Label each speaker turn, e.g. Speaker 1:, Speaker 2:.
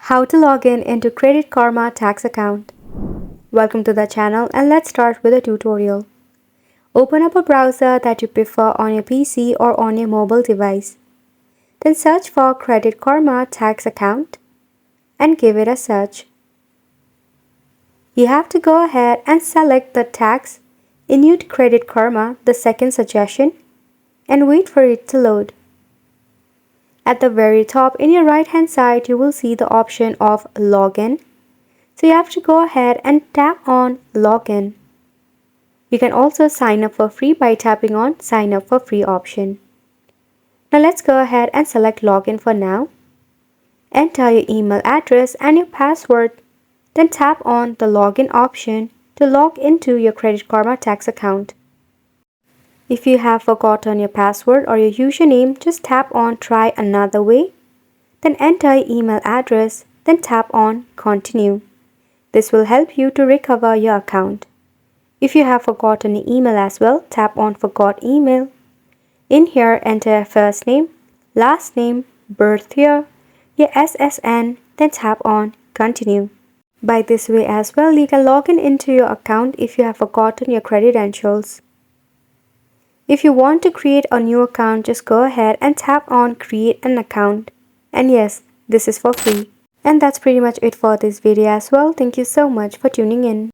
Speaker 1: How to log in into Credit Karma tax account. Welcome to the channel and let's start with a tutorial. Open up a browser that you prefer on your PC or on your mobile device. Then search for Credit Karma tax account and give it a search. You have to go ahead and select the tax Inute Credit Karma, the second suggestion, and wait for it to load. At the very top in your right hand side, you will see the option of Login. So you have to go ahead and tap on Login. You can also sign up for free by tapping on Sign up for free option. Now let's go ahead and select Login for now. Enter your email address and your password. Then tap on the Login option to log into your Credit Karma tax account. If you have forgotten your password or your username, just tap on Try Another Way. Then enter your email address, then tap on Continue. This will help you to recover your account. If you have forgotten your email as well, tap on Forgot Email. In here, enter your first name, last name, birth year, your SSN, then tap on Continue. By this way as well, you can log in into your account if you have forgotten your credentials. If you want to create a new account, just go ahead and tap on Create an Account. And yes, this is for free. And that's pretty much it for this video as well. Thank you so much for tuning in.